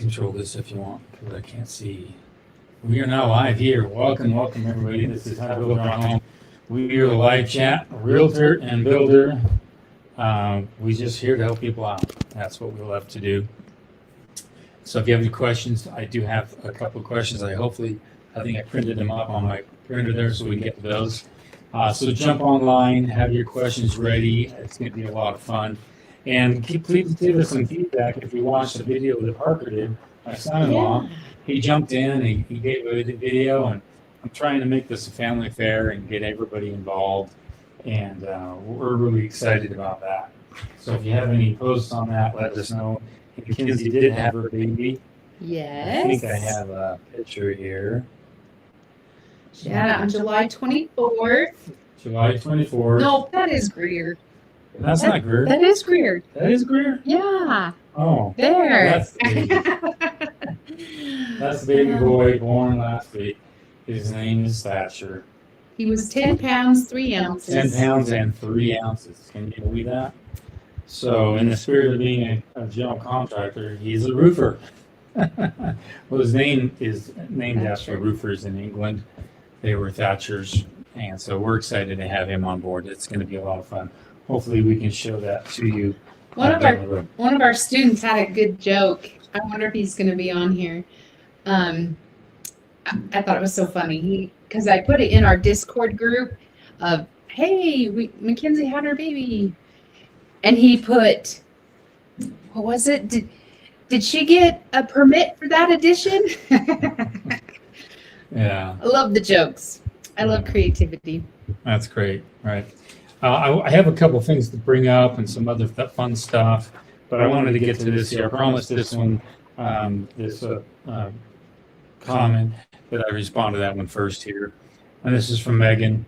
control this if you want, because I can't see. We are now live here. Welcome everybody. This is How to Build Your Own Home. We are the live chat, realtor and builder. We just here to help people out. That's what we love to do. So if you have any questions, I do have a couple of questions. I think I printed them up on my printer there so we can get to those. So jump online, have your questions ready. It's going to be a lot of fun. And please give us some feedback if you watched the video that Parker did, my son-in-law. Yeah. He jumped in, he gave a video, and I'm trying to make this a family affair and get everybody involved. And we're really excited about that. So if you have any posts on that, let us know. Mackenzie did have her baby. Yes. I think I have a picture here. Yeah, on July 24th. July 24th. No, that is Greer. That's not Greer. That is Greer. That is Greer? Yeah. Oh. There. That's the baby. That's the baby boy born last week. His name is Thatcher. He was 10 pounds, 3 ounces. 10 pounds and 3 ounces. Can you believe that? So, in the spirit of being a general contractor, he's a roofer. Well, his name is named after roofers in England. They were Thatchers. And so we're excited to have him on board. It's going to be a lot of fun. Hopefully we can show that to you. One of our students had a good joke. I wonder if he's going to be on here. I thought it was so funny. Because I put it in our Discord group of, hey, Mackenzie had her baby. And he put, what was it? Did she get a permit for that edition? Yeah. I love the jokes. I love creativity. That's great. Right. I have a couple things to bring up and some other fun stuff, but I wanted to get to this here. I promised this one, this comment that I respond to that one first here. And this is from Megan.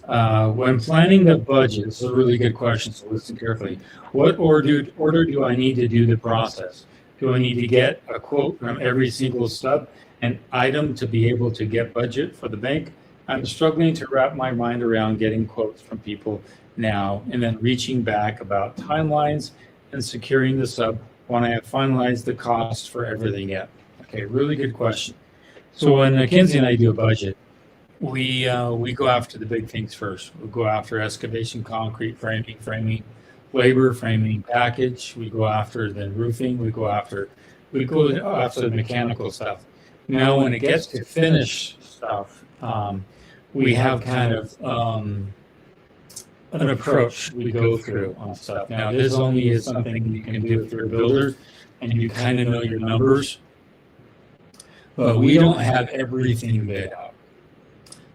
When planning the budget, this is a really good question, so listen carefully. What order do I need to do the process? Do I need to get a quote from every single stub and item to be able to get budget for the bank? I'm struggling to wrap my mind around getting quotes from people now and then reaching back about timelines and securing the sub when I have finalized the cost for everything yet. Okay, really good question. So when Mackenzie and I do a budget, we go after the big things first. We go after excavation, concrete, framing, labor, framing, package. We go after the roofing. We go after the mechanical stuff. Now, when it gets to finish stuff, we have kind of an approach we go through on stuff. Now, this only is something you can do if you're a builder and you kind of know your numbers, but we don't have everything bid out.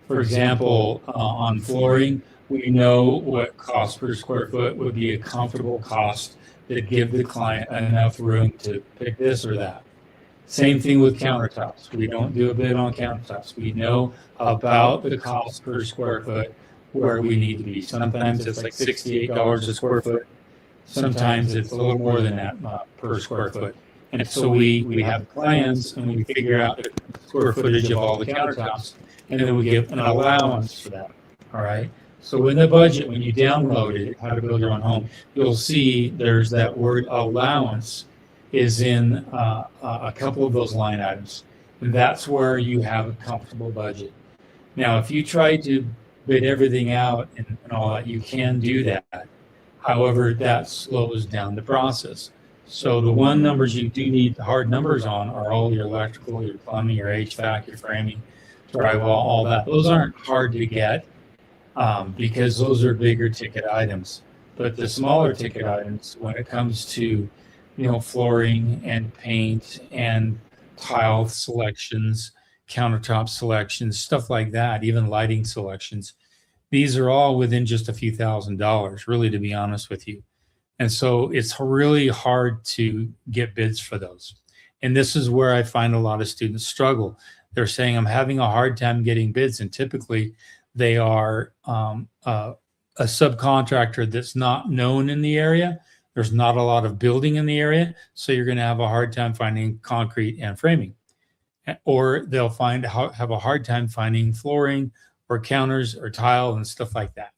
For example, on flooring, we know what cost per square foot would be a comfortable cost to give the client enough room to pick this or that. Same thing with countertops. We don't do a bid on countertops. We know about the cost per square foot where we need to be. Sometimes it's like $68 a square foot. Sometimes it's a little more than that per square foot. And so we have plans and we figure out the square footage of all the countertops, and then we give an allowance for that. All right. So in the budget, when you download it, How to Build Your Own Home, you'll see there's that word allowance is in a couple of those line items. And that's where you have a comfortable budget. Now, if you try to bid everything out and all that, you can do that. However, that slows down the process. So the one numbers you do need hard numbers on are all your electrical, your plumbing, your HVAC, your framing, drywall, all that. Those aren't hard to get because those are bigger ticket items. But the smaller ticket items, when it comes to flooring and paint and tile selections, countertop selections, stuff like that, even lighting selections, these are all within just a few $1,000s, really, to be honest with you. And so it's really hard to get bids for those. And this is where I find a lot of students struggle. They're saying, I'm having a hard time getting bids. And typically they are a subcontractor that's not known in the area. There's not a lot of building in the area. So you're going to have a hard time finding concrete and framing. Or they'll have a hard time finding flooring or counters or tile and stuff like that.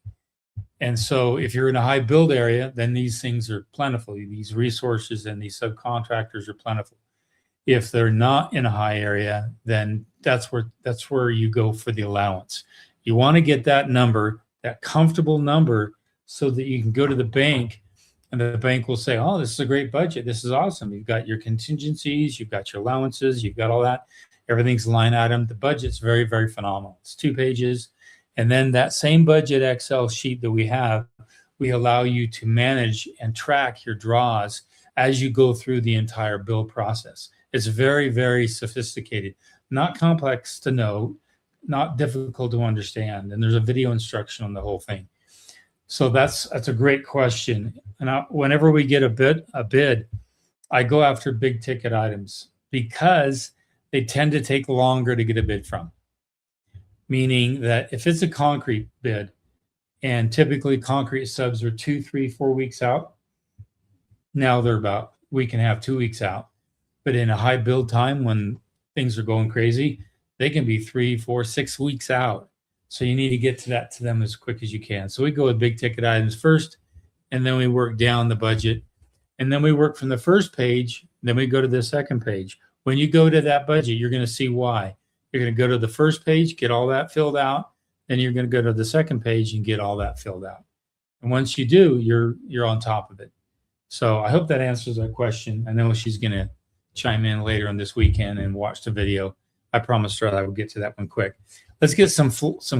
And so if you're in a high build area, then these things are plentiful. These resources and these subcontractors are plentiful. If they're not in a high area, then that's where you go for the allowance. You want to get that number, that comfortable number, so that you can go to the bank and the bank will say, oh, this is a great budget. This is awesome. You've got your contingencies, you've got your allowances, you've got all that. Everything's line item. The budget's very, very phenomenal. It's 2 pages. And then that same budget Excel sheet that we have, we allow you to manage and track your draws as you go through the entire bill process. It's very, very sophisticated, not complex to know, not difficult to understand. And there's a video instruction on the whole thing. So that's a great question. And whenever we get a bid, I go after big ticket items because they tend to take longer to get a bid from. Meaning that if it's a concrete bid, and typically concrete subs are 2, 3, 4 weeks out, now they're about week and a half, 2 weeks out. But in a high build time when things are going crazy, they can be 3, 4, 6 weeks out. So you need to get to them as quick as you can. So we go with big ticket items first, and then we work down the budget. And then we work from the first page, then we go to the second page. When you go to that budget, you're going to see why. You're going to go to the first page, get all that filled out. Then you're going to go to the second page and get all that filled out. And once you do, you're on top of it. So I hope that answers that question. I know she's going to chime in later on this weekend and watch the video. I promised her I would get to that one quick. Let's get some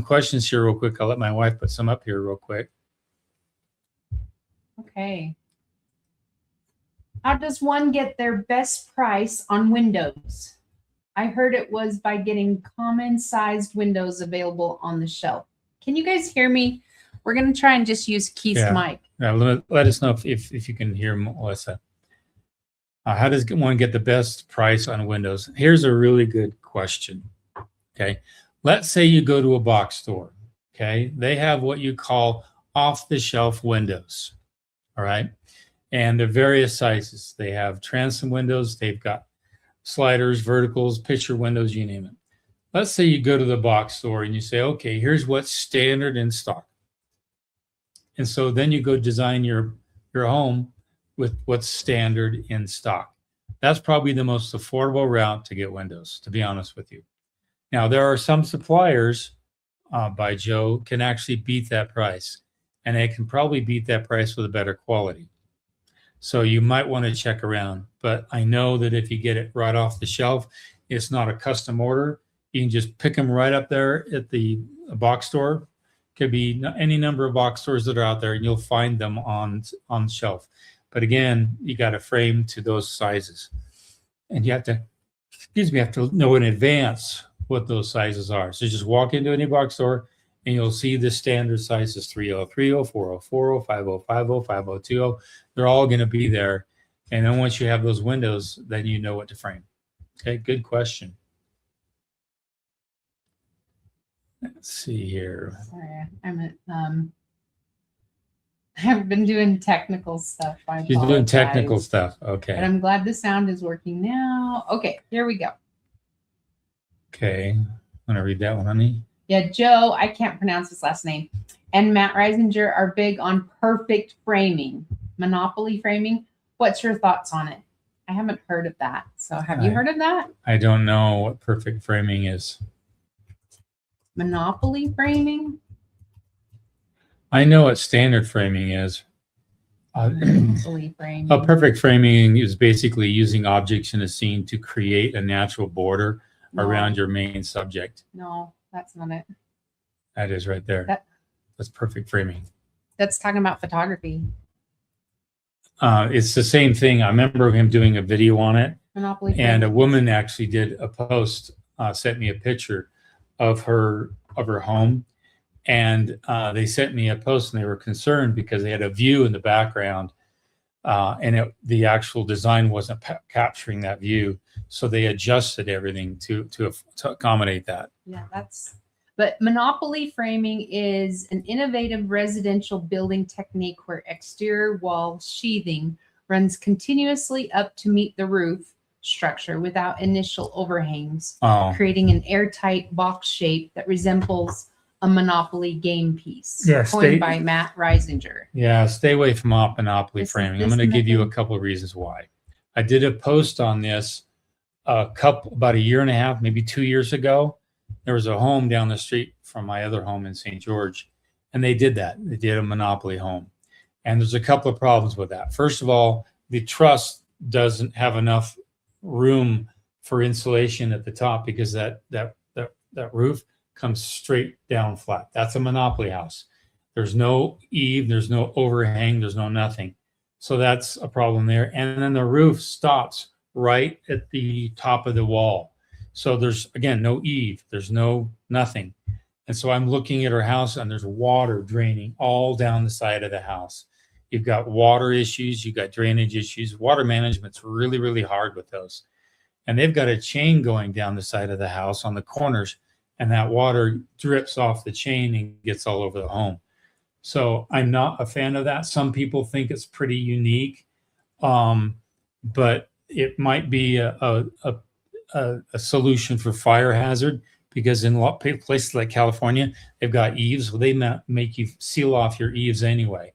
questions here real quick. I'll let my wife put some up here real quick. Okay. How does one get their best price on windows? I heard it was by getting common sized windows available on the shelf. Can you guys hear me? We're going to try and just use Keith's mic. Let us know if you can hear Melissa. How does one get the best price on windows? Here's a really good question. Okay. Let's say you go to a box store. Okay. They have what you call off the shelf windows. All right. And they're various sizes. They have transom windows. They've got sliders, verticals, picture windows, you name it. Let's say you go to the box store and you say, okay, here's what's standard in stock. And so then you go design your home with what's standard in stock. That's probably the most affordable route to get windows, to be honest with you. Now, there are some suppliers by Joe can actually beat that price, and they can probably beat that price with a better quality. So you might want to check around, but I know that if you get it right off the shelf, it's not a custom order. You can just pick them right up there at the box store. Could be any number of box stores that are out there, and you'll find them on shelf. But again, you got to frame to those sizes, and you have to, have to know in advance what those sizes are. So just walk into any box store, and you'll see the standard sizes: 303, 40, 40, 50, 50, 5020. They're all going to be there. And then once you have those windows, then you know what to frame. Okay, good question. Let's see here. Sorry, I've been doing technical stuff. She's doing technical stuff. Okay. But I'm glad the sound is working now. Okay, here we go. Okay. Want to read that one, honey? Yeah, Joe, I can't pronounce his last name, and Matt Reisinger are big on perfect framing, monopoly framing. What's your thoughts on it? I haven't heard of that. So have you heard of that? I don't know what perfect framing is. Monopoly framing? I know what standard framing is. Monopoly framing. Perfect framing is basically using objects in a scene to create a natural border around your main subject. No, that's not it. That is right there. That's perfect framing. That's talking about photography. It's the same thing. I remember him doing a video on it. Monopoly framing. And a woman actually did a post, sent me a picture of her home. And they sent me a post, and they were concerned because they had a view in the background, and the actual design wasn't capturing that view. So they adjusted everything to accommodate that. Yeah, but monopoly framing is an innovative residential building technique where exterior wall sheathing runs continuously up to meet the roof structure without initial overhangs, creating an airtight box shape that resembles a Monopoly game piece. Yeah, coined by Matt Reisinger. Yeah, stay away from Monopoly framing. I'm going to give you a couple of reasons why. I did a post on this about a year and a half, maybe 2 years ago, there was a home down the street from my other home in St. George, and they did that. They did a monopoly home. And there's a couple of problems with that. First of all, the truss doesn't have enough room for insulation at the top because that roof comes straight down flat. That's a monopoly house. There's no eave, there's no overhang, there's no nothing. So that's a problem there. And then the roof stops right at the top of the wall. So there's, again, no eave, there's no nothing. And so I'm looking at her house and there's water draining all down the side of the house. You've got water issues, you've got drainage issues. Water management's really, really hard with those. And they've got a chain going down the side of the house on the corners, and that water drips off the chain and gets all over the home. So I'm not a fan of that. Some people think it's pretty unique, but it might be a solution for fire hazard, because in places like California, they've got eaves. Well, they make you seal off your eaves anyway.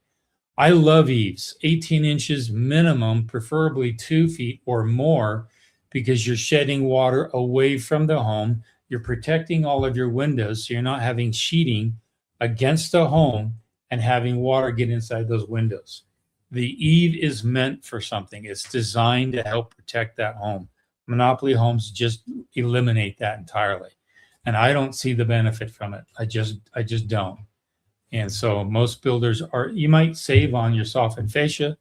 I love eaves, 18 inches minimum, preferably 2 feet or more, because you're shedding water away from the home. You're protecting all of your windows, so you're not having sheeting against the home and having water get inside those windows. The eave is meant for something. It's designed to help protect that home. Monopoly homes just eliminate that entirely. And I don't see the benefit from it. I just don't. And so most builders you might save on your soffit fascia,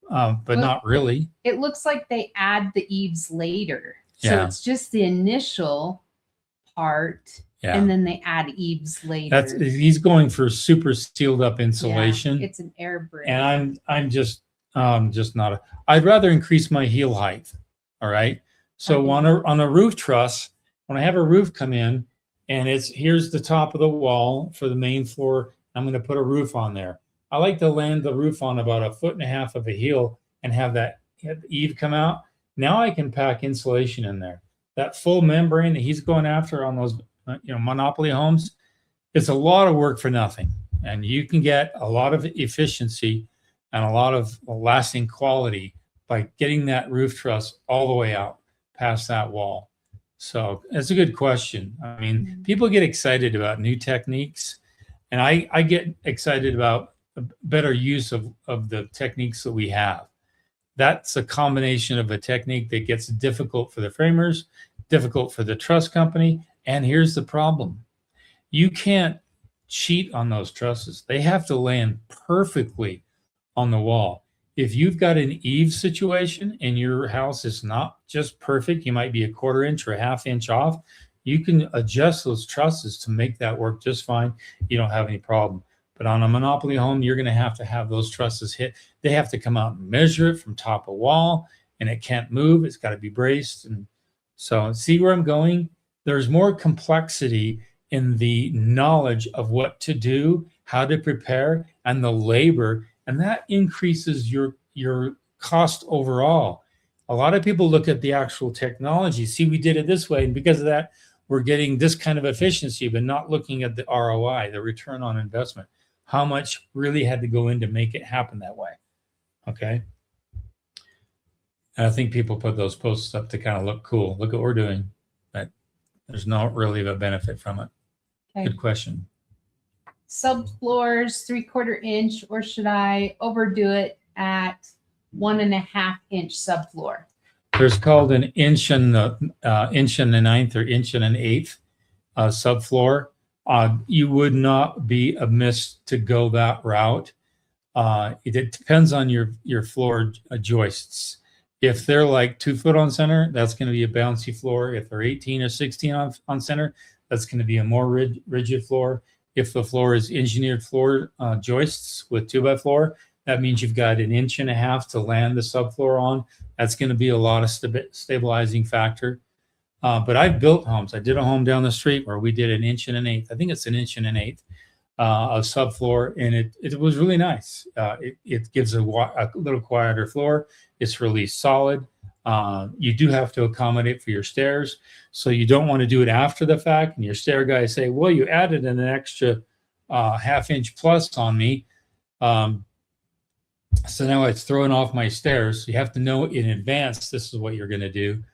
but not really. It looks like they add the eaves later. So Yeah. it's just the initial part, Yeah. and then they add eaves later. He's going for super sealed up insulation. Yeah, it's an air bridge. And I'm just not I'd rather increase my heel height. All right. So on a roof truss, when I have a roof come in and here's the top of the wall for the main floor, I'm going to put a roof on there. I like to land the roof on about 1.5 feet of a heel and have that eave come out. Now I can pack insulation in there. That full membrane that he's going after on those monopoly homes, it's a lot of work for nothing. And you can get a lot of efficiency and a lot of lasting quality by getting that roof truss all the way out past that wall. So that's a good question. I mean, people get excited about new techniques, and I get excited about a better use of the techniques that we have. That's a combination of a technique that gets difficult for the framers, difficult for the truss company. And here's the problem. You can't cheat on those trusses. They have to land perfectly on the wall. If you've got an eave situation and your house is not just perfect, you might be 1/4 inch or 1/2 inch off, you can adjust those trusses to make that work just fine. You don't have any problem. But on a monopoly home, you're going to have those trusses hit. They have to come out and measure it from top of wall, and it can't move. It's got to be braced. And so see where I'm going? There's more complexity in the knowledge of what to do, how to prepare, and the labor. And that increases your cost overall. A lot of people look at the actual technology. See, we did it this way, and because of that, we're getting this kind of efficiency, but not looking at the ROI, the return on investment. How much really had to go in to make it happen that way? Okay. And I think people put those posts up to kind of look cool. Look what we're doing, but there's not really a benefit from it. Okay. Good question. Subfloors 3/4 inch, or should I overdo it at 1.5 inch subfloor? There's called an inch and a ninth or inch and an eighth subfloor. You would not be amiss to go that route. It depends on your floor joists. If they're like 2 foot on center, that's going to be a bouncy floor. If they're 18 or 16 on center, that's going to be a more rigid floor. If the floor is engineered floor joists with 2x4, that means you've got 1.5 inches to land the subfloor on. That's going to be a lot of stabilizing factor. But I've built homes. I did a home down the street where we did 1 1/8 inches. I think it's 1 1/8 inches of subfloor, and it was really nice. It gives a little quieter floor. It's really solid. You do have to accommodate for your stairs, so you don't want to do it after the fact. And your stair guys say, "Well, you added an extra 1/2 inch plus on me, so now it's throwing off my stairs." You have to know in advance this is what you're going to do.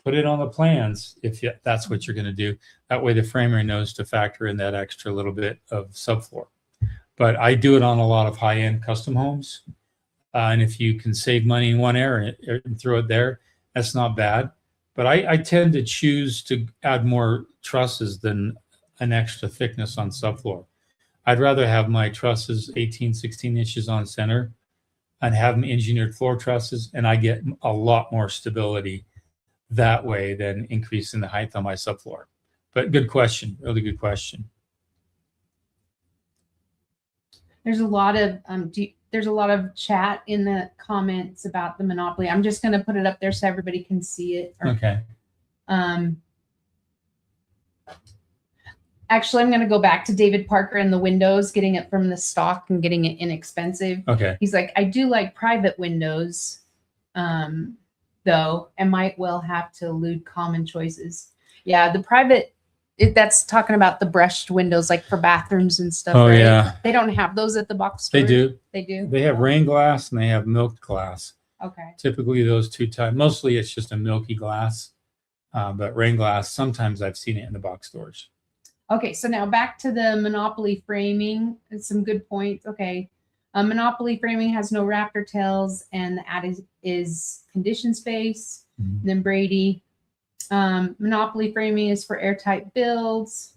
put it on the plans if that's what you're going to do. That way the framer knows to factor in that extra little bit of subfloor. But I do it on a lot of high-end custom homes. And if you can save money in one area and throw it there, that's not bad. But I tend to choose to add more trusses than an extra thickness on subfloor. I'd rather have my trusses 18, 16 inches on center and have them engineered floor trusses, and I get a lot more stability that way than increasing the height on my subfloor. But good question, really good question. There's a lot of chat in the comments about the Monopoly. I'm just going to put it up there so everybody can see it. Okay. Actually, I'm going to go back to David Parker and the windows, getting it from the stock and getting it inexpensive. Okay. He's like, I do like private windows, though, and might well have to elude common choices. Yeah, the private, that's talking about the brushed windows, like for bathrooms and stuff. Oh, right? yeah. They don't have those at the box store. They do. They do. They have rain glass and they have milk glass. Okay. Typically those two types. Mostly it's just a milky glass, but rain glass, sometimes I've seen it in the box stores. Okay, so now back to the Monopoly framing. Some good points. Okay. Monopoly framing has no raptor tails, and the attic is conditioned space. Mm-hmm. Then Brady. Monopoly framing is for airtight builds.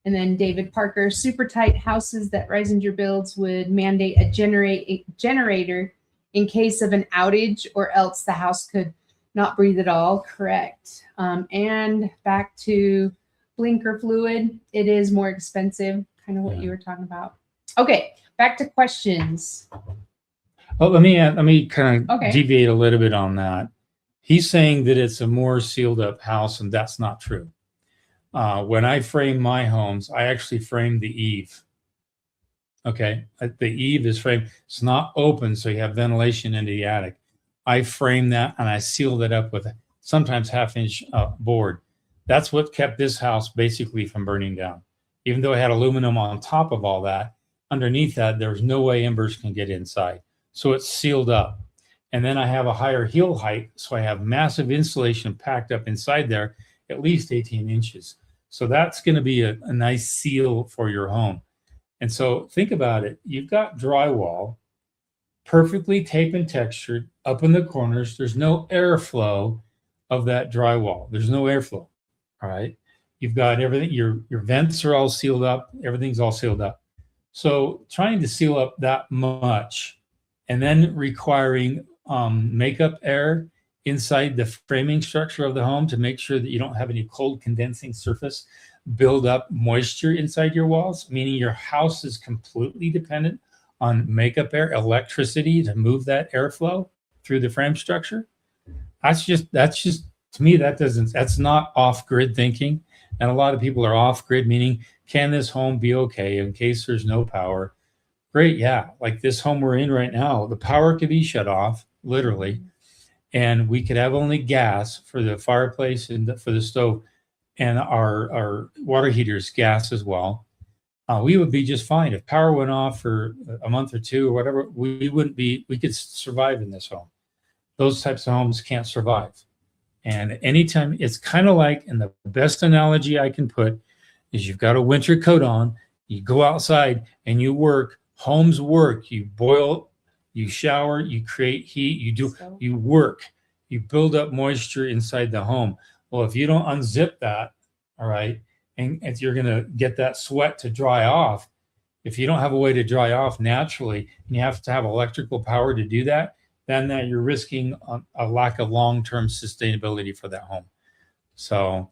And then David Parker, super tight houses that Reisinger builds would mandate a generator in case of an outage, or else the house could not breathe at all. Correct. And back to blinker fluid, it is more expensive, kind of what you were talking about. Okay, back to questions. Oh, let me kind of Okay. deviate a little bit on that. He's saying that it's a more sealed up house, and that's not true. When I frame my homes, I actually frame the eave. Okay, the eave is framed. It's not open, so you have ventilation into the attic. I frame that and I sealed it up with sometimes half-inch board. That's what kept this house basically from burning down. Even though it had aluminum on top of all that, underneath that, there was no way embers can get inside. So it's sealed up. And then I have a higher heel height, so I have massive insulation packed up inside there, at least 18 inches. So that's going to be a nice seal for your home. And so think about it. You've got drywall, perfectly taped and textured up in the corners. There's no airflow of that drywall. There's no airflow. All right. You've got everything. Your vents are all sealed up. Everything's all sealed up. So trying to seal up that much and then requiring makeup air inside the framing structure of the home to make sure that you don't have any cold condensing surface build up moisture inside your walls, meaning your house is completely dependent on makeup air, electricity to move that airflow through the frame structure. That's just to me, that's not off-grid thinking. And a lot of people are off-grid, meaning, can this home be okay in case there's no power? Great, yeah. Like this home we're in right now, the power could be shut off, literally. And we could have only gas for the fireplace and for the stove, and our water heaters gas as well. We would be just fine. If power went off for a month or two or whatever, we could survive in this home. Those types of homes can't survive. And anytime, it's kind of like, and the best analogy I can put is you've got a winter coat on, you go outside and you work, homes work, you boil, you shower, you create heat, you work, you build up moisture inside the home. Well, if you don't unzip that, all right, and if you're going to get that sweat to dry off, if you don't have a way to dry off naturally, and you have to have electrical power to do that, then that you're risking a lack of long-term sustainability for that home. So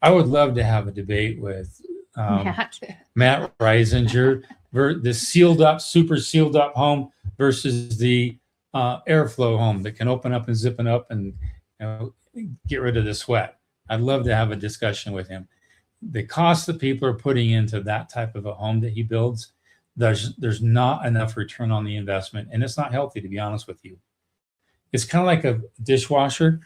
I would love to have a debate with Matt Reisinger, the sealed up, super sealed up home versus the airflow home that can open up and zip it up and get rid of the sweat. I'd love to have a discussion with him. The cost that people are putting into that type of a home that he builds, there's not enough return on the investment, and it's not healthy, to be honest with you. It's kind of like a dishwasher.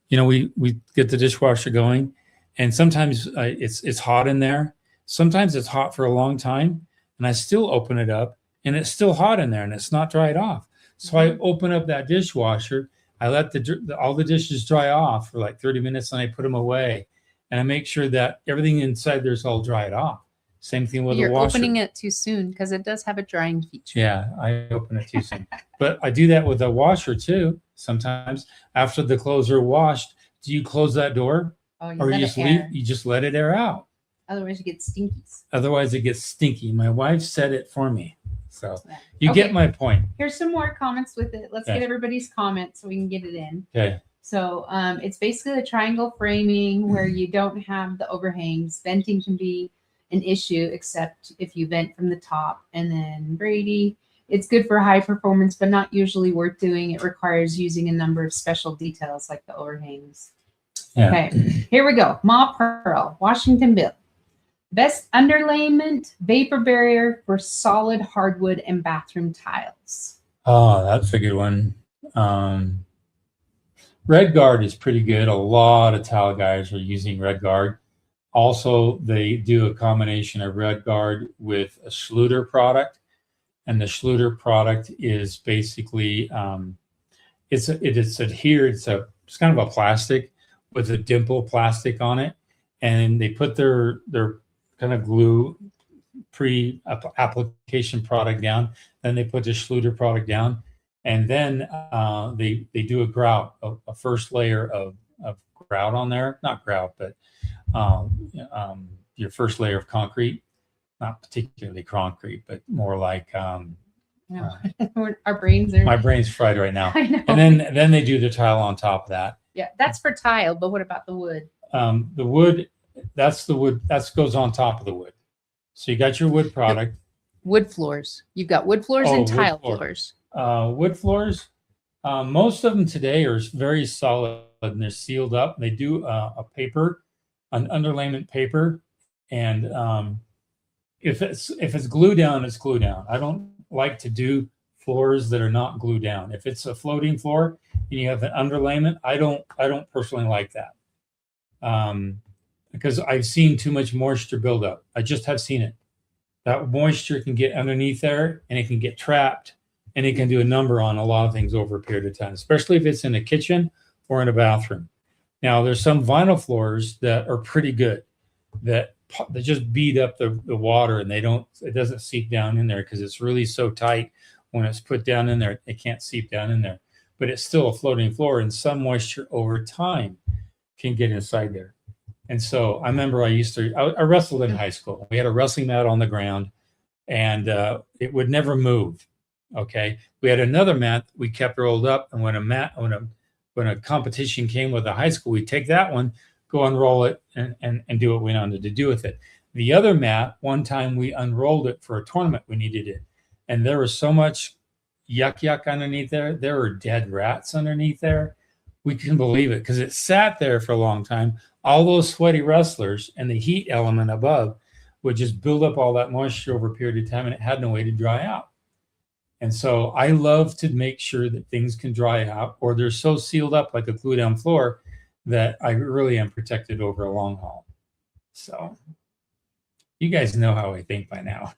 We get the dishwasher going, and sometimes it's hot in there. Sometimes it's hot for a long time, and I still open it up, and it's still hot in there, and it's not dried off. So I open up that dishwasher, I let all the dishes dry off for like 30 minutes, and I put them away, and I make sure that everything inside there's all dried off. Same thing with the You're washer. opening it too soon because it does have a drying feature. Yeah, I open it too soon. But I do that with the washer too. Sometimes after the clothes are washed, do you close that door, Oh, you or let you it just leave? air. You just let it air out. Otherwise, you get stinkies. Otherwise, it gets stinky. My wife said it for me. So Yeah. you Okay. get my point. Here's some more comments with it. Let's Okay. get everybody's comments so we can get it in. Okay. So it's basically a triangle framing where you don't have the overhangs. Venting can be an issue, except if you vent from the top. And then Brady, it's good for high performance, but not usually worth doing. It requires using a number of special details like the overhangs. Yeah. Okay, here we go. Ma Pearl, Washington Bill. Best underlayment, vapor barrier for solid hardwood and bathroom tiles. Oh, that's a good one. Red Guard is pretty good. A lot of tile guys are using Red Guard. Also, they do a combination of Red Guard with a Schluter product, and the Schluter product is basically it's adhered. It's kind of a plastic with a dimple plastic on it, and they put their kind of glue pre-application product down. Then they put the Schluter product down, and then they do a grout, a first layer of grout on there. Not grout, but your first layer of concrete. Not particularly concrete, but more like No. Our brains are. my brain's fried right now. I know. And then they do the tile on top of that. Yeah, that's for tile, but what about the wood? The wood, that's the wood, that goes on top of the wood. So you got your wood product. Wood floors. You've got wood floors Oh, and wood tile floor. floors. Wood floors, most of them today are very solid and they're sealed up. They do a paper, an underlayment paper, and if it's glue down, it's glue down. I don't like to do floors that are not glued down. If it's a floating floor and you have an underlayment, I don't personally like that, because I've seen too much moisture build up. I just have seen it. That moisture can get underneath there and it can get trapped, and it can do a number on a lot of things over a period of time, especially if it's in a kitchen or in a bathroom. Now, there's some vinyl floors that are pretty good that just beat up the water, and it doesn't seep down in there because it's really so tight. When it's put down in there, it can't seep down in there, but it's still a floating floor, and some moisture over time can get inside there. And so I remember I wrestled in high school. We had a wrestling mat on the ground, and it would never move. Okay. We had another mat we kept rolled up, and when a competition came with a high school, we'd take that one, go unroll it, and do what we wanted to do with it. The other mat, one time we unrolled it for a tournament, we needed it. And there was so much yuck underneath there. There were dead rats underneath there. We couldn't believe it because it sat there for a long time. All those sweaty wrestlers and the heat element above would just build up all that moisture over a period of time, and it had no way to dry out. And so I love to make sure that things can dry out, or they're so sealed up like a glue down floor that I really am protected over a long haul. So you guys know how I think by now.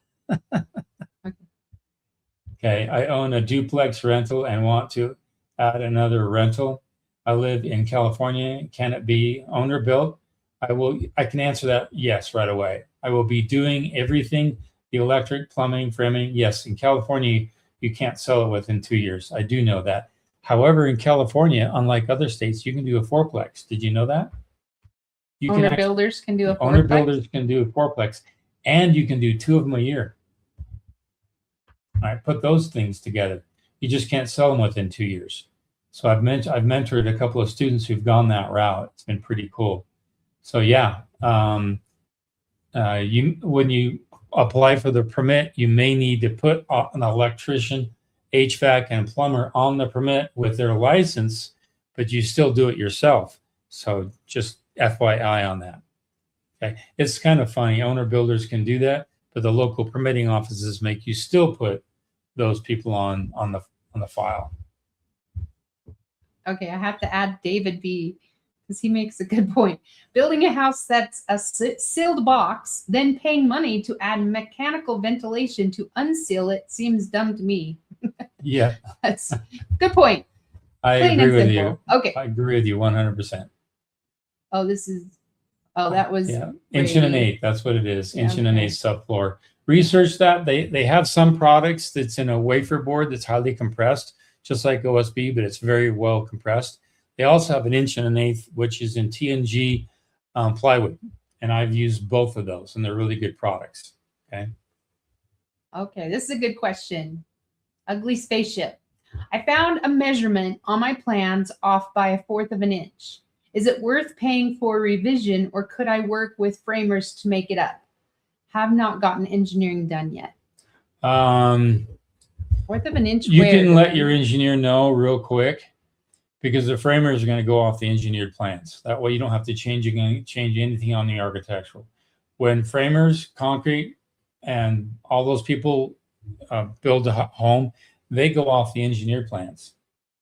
Okay, I own a duplex rental and want to add another rental. I live in California. Can it be owner built? I can answer that yes right away. I will be doing everything, the electric, plumbing, framing. Yes, in California, you can't sell it within 2 years. I do know that. However, in California, unlike other states, you can do a fourplex. Did you know that? Owner builders can do a fourplex? Owner builders can do a fourplex, and you can do 2 of them a year. All right, put those things together. You just can't sell them within 2 years. So I've mentored a couple of students who've gone that route. It's been pretty cool. So yeah, when you apply for the permit, you may need to put an electrician, HVAC, and plumber on the permit with their license, but you still do it yourself. So just FYI on that. Okay, it's kind of funny. Owner builders can do that, but the local permitting offices make you still put those people on the file. Okay, I have to add David B, because he makes a good point. Building a house that's a sealed box, then paying money to add mechanical ventilation to unseal it seems dumb to me. Yeah, That's good point. I Plain agree and with simple. you. Okay. I agree with you 100%. Oh, this is. Oh, that was. Yeah, inch and an eighth. That's what it is. Inch and an Okay. eighth subfloor. Research that. They have some products that's in a wafer board that's highly compressed, just like OSB, but it's very well compressed. They also have an inch and an eighth, which is in TNG plywood, and I've used both of those, and they're really good products. Okay. Okay, this is a good question. Ugly spaceship. I found a measurement on my plans off by 1/4 of an inch. Is it worth paying for a revision, or could I work with framers to make it up? Have not gotten engineering done yet. 1/4 of an inch. You can let your engineer know real quick, because the framers are going to go off the engineered plans. That way you don't have to change anything on the architectural. When framers, concrete, and all those people build a home, they go off the engineered plans.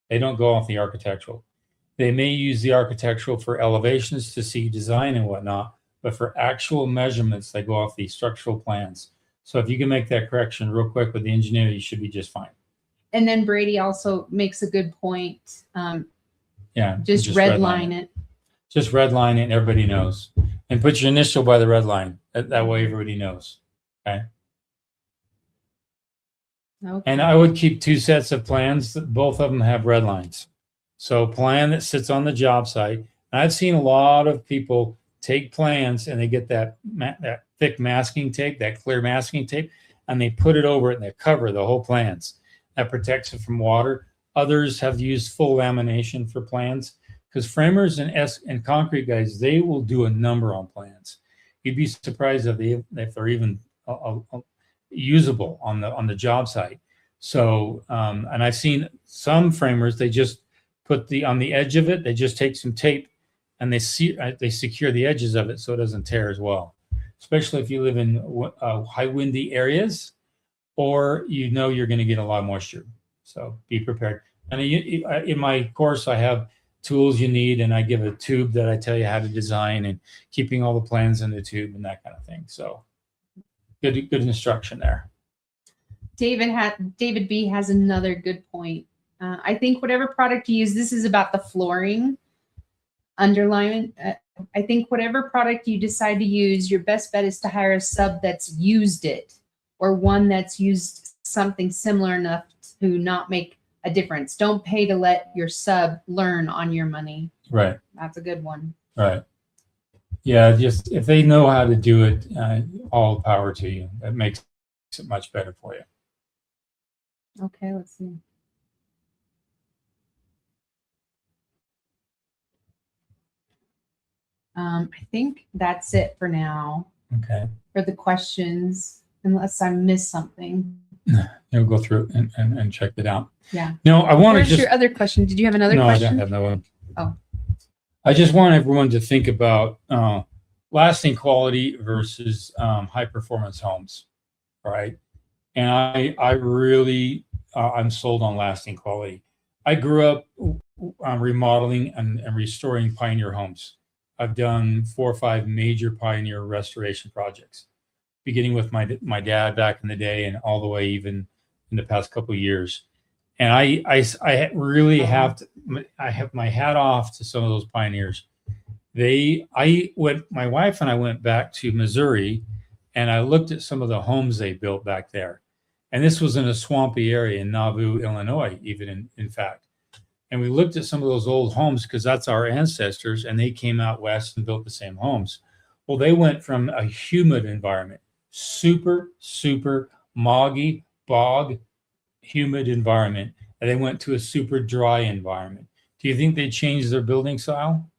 They don't go off the architectural. They may use the architectural for elevations to see design and whatnot, but for actual measurements, they go off the structural plans. So if you can make that correction real quick with the engineer, you should be just fine. And then Brady also makes a good point. Yeah. Just redline it. Just redline it and everybody knows. And put your initial by the red line. That way everybody knows. Okay. Okay. And I would keep 2 sets of plans. Both of them have red lines. So plan that sits on the job site. And I've seen a lot of people take plans and they get that thick masking tape, that clear masking tape, and they put it over it and they cover the whole plans. That protects it from water. Others have used full lamination for plans, because framers and concrete guys, they will do a number on plans. You'd be surprised if they're even usable on the job site. So, and I've seen some framers, they just put on the edge of it, they just take some tape and they secure the edges of it so it doesn't tear as well. Especially if you live in high windy areas, or you're going to get a lot of moisture. So be prepared. And in my course, I have tools you need, and I give a tube that I tell you how to design, and keeping all the plans in the tube and that kind of thing. So good instruction there. David B has another good point. I think whatever product you use, this is about the flooring underlayment. I think whatever product you decide to use, your best bet is to hire a sub that's used it, or one that's used something similar enough to not make a difference. Don't pay to let your sub learn on your money. Right. That's a good one. Right. Yeah, just if they know how to do it, all power to you. That makes it much better for you. Okay, let's see. I think that's it for now. Okay. For the questions, unless I missed something. You'll go through and check it out. Yeah. No, I want to Where's just. your other question? Did you have another No, question? I don't have no one. Oh. I just want everyone to think about lasting quality versus high performance homes, right? And I really I'm sold on lasting quality. I grew up remodeling and restoring pioneer homes. I've done 4 or 5 major pioneer restoration projects, beginning with my dad back in the day and all the way even in the past couple of years. And I really have my hat off to some of those pioneers. My wife and I went back to Missouri, and I looked at some of the homes they built back there. And this was in a swampy area in Nauvoo, Illinois, even in fact. And we looked at some of those old homes because that's our ancestors, and they came out west and built the same homes. Well, they went from a humid environment, super moggy, bog, humid environment, and they went to a super dry environment. Do you think they changed their building style?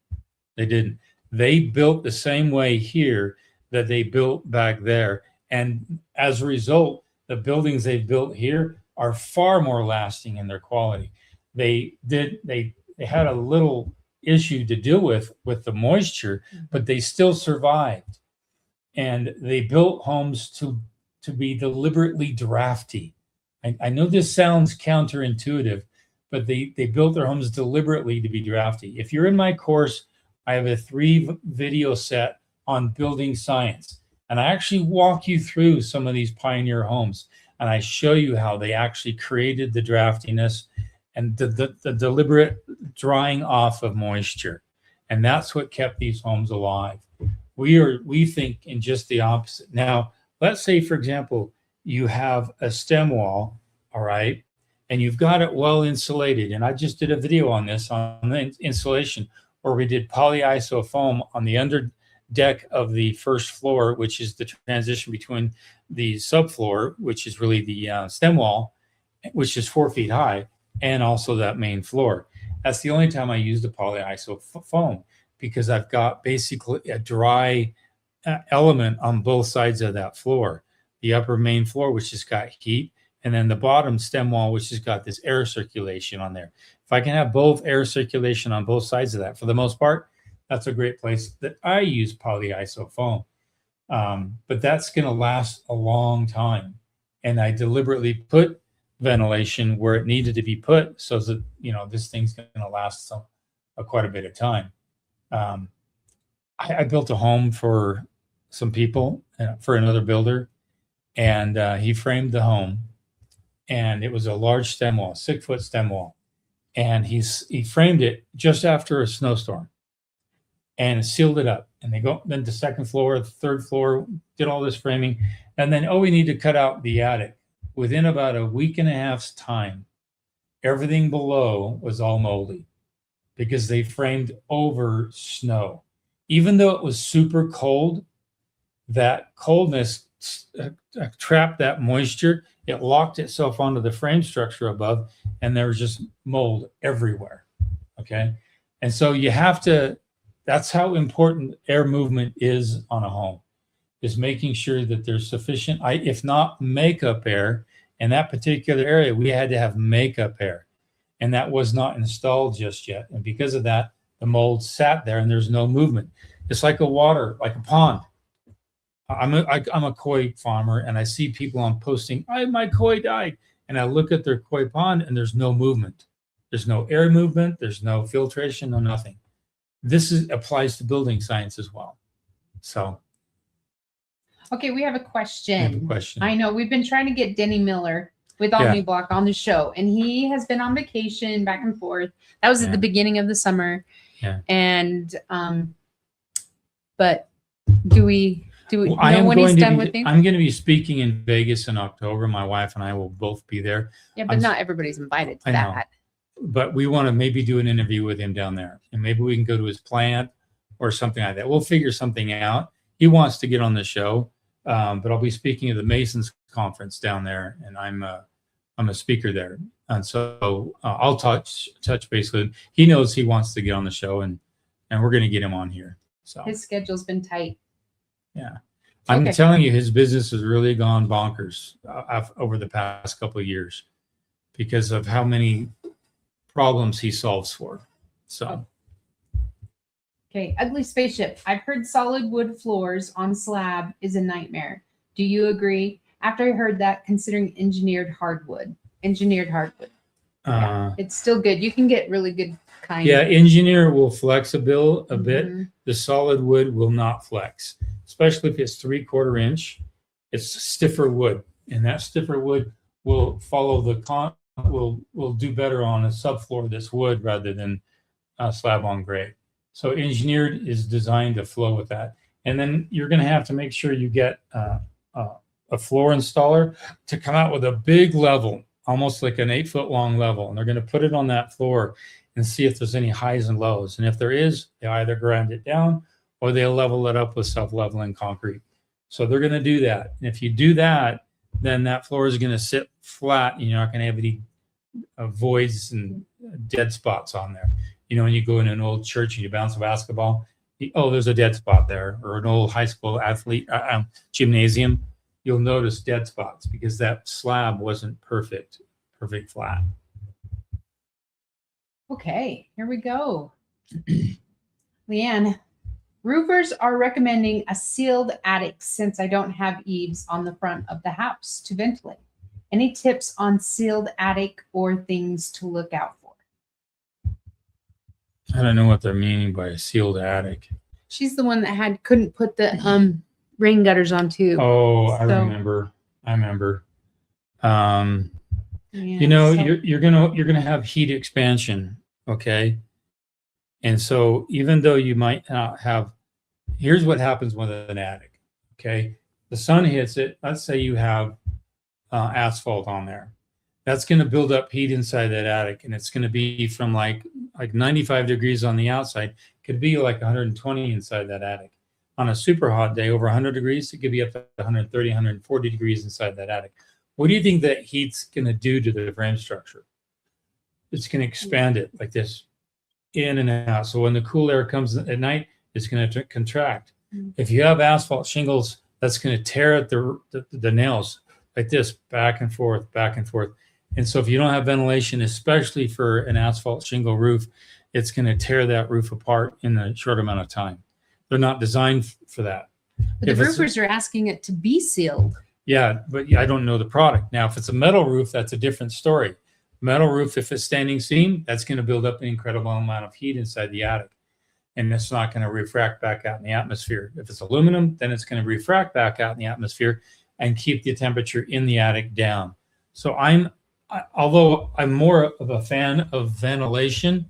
They didn't. They built the same way here that they built back there. And as a result, the buildings they've built here are far more lasting in their quality. They had a little issue to deal with the moisture, but they still survived. And they built homes to be deliberately drafty. I know this sounds counterintuitive, but they built their homes deliberately to be drafty. If you're in my course, I have a 3 video set on building science. And I actually walk you through some of these pioneer homes. And I show you how they actually created the draftiness and the deliberate drying off of moisture. And that's what kept these homes alive. We think in just the opposite. Now, let's say, for example, you have a stem wall, all right, and you've got it well insulated. And I just did a video on this, on the insulation, where we did polyiso foam on the under deck of the first floor, which is the transition between the subfloor, which is really the stem wall, which is 4 feet high, and also that main floor. That's the only time I use the polyiso foam, because I've got basically a dry element on both sides of that floor. The upper main floor, which has got heat, and then the bottom stem wall, which has got this air circulation on there. If I can have both air circulation on both sides of that, for the most part, that's a great place that I use polyiso foam. But that's going to last a long time. And I deliberately put ventilation where it needed to be put so that, this thing's going to last quite a bit of time. I built a home for some people, for another builder, and he framed the home, and it was a large stem wall, 6-foot stem wall. And he framed it just after a snowstorm and sealed it up. And they go then to second floor, third floor, did all this framing. And then, we need to cut out the attic. Within about a week and a half's time, everything below was all moldy because they framed over snow. Even though it was super cold, that coldness trapped that moisture. It locked itself onto the frame structure above, and there was just mold everywhere. Okay. And so you have to, that's how important air movement is on a home, is making sure that there's sufficient, if not makeup air. In that particular area, we had to have makeup air, and that was not installed just yet. And because of that, the mold sat there and there's no movement. It's like like a pond. I'm a koi farmer, and I see people on posting, my koi died. And I look at their koi pond and there's no movement. There's no air movement. There's no filtration, no nothing. This applies to building science as well. So. Okay, we have a question. I know we've been trying to get Denny Miller with All New Block on the show, and he has been on vacation back and forth. That was at the beginning of the summer. Yeah. And but do we know when he's done with things? I'm going to be speaking in Vegas in October. My wife and I will both be there. Yeah, but not everybody's invited to that. But we want to maybe do an interview with him down there, and maybe we can go to his plant or something like that. We'll figure something out. He wants to get on the show, but I'll be speaking at the Masons conference down there, and I'm a speaker there, and so I'll touch base with him. He knows he wants to get on the show, and we're going to get him on here. So his schedule's been tight. Yeah. I'm telling you, his business has really gone bonkers over the past couple of years because of how many problems he solves for. So. Okay. Ugly Spaceship. I've heard solid wood floors on slab is a nightmare. Do you agree? After I heard that, considering engineered hardwood. Yeah, it's still good. You can get really good kind. Yeah. Engineer will flex a bit. The solid wood will not flex, especially if it's 3/4 inch. It's stiffer wood, and that stiffer wood will follow will do better on a subfloor that's wood rather than slab on grade. So engineered is designed to flow with that. And then you're going to have to make sure you get a floor installer to come out with a big level, almost like an 8-foot long level. And they're going to put it on that floor and see if there's any highs and lows. And if there is, they either grind it down or they'll level it up with self-leveling concrete. So they're going to do that. And if you do that, then that floor is going to sit flat, and you're not going to have any voids and dead spots on there. When you go in an old church and you bounce a basketball, there's a dead spot there, or an old high school athlete gymnasium, you'll notice dead spots because that slab wasn't perfect flat. Okay, here we go. Leanne, roofers are recommending a sealed attic since I don't have eaves on the front of the house to ventilate. Any tips on sealed attic or things to look out for? I don't know what they're meaning by a sealed attic. She's the one that couldn't put the rain gutters on too. Oh, I remember. You know, so- you're gonna have heat expansion, okay? And so even though you might not have, here's what happens with an attic, okay? The sun hits it. Let's say you have asphalt on there. That's going to build up heat inside that attic, and it's going to be from like 95 degrees on the outside. Could be like 120 inside that attic. On a super hot day, over 100 degrees, it could be up to 130, 140 degrees inside that attic. What do you think that heat's going to do to the frame structure? It's going to expand it like this, in and out. So when the cool air comes at night, it's going to contract. If you have asphalt shingles, that's going to tear at the nails like this, back and forth, back and forth. And so if you don't have ventilation, especially for an asphalt shingle roof, it's going to tear that roof apart in a short amount of time. They're not designed for that. But the roofers are asking it to be sealed. Yeah, but I don't know the product. Now, if it's a metal roof, that's a different story. Metal roof, if it's standing seam, that's going to build up an incredible amount of heat inside the attic. And it's not going to refract back out in the atmosphere. If it's aluminum, then it's going to refract back out in the atmosphere and keep the temperature in the attic down. So although I'm more of a fan of ventilation,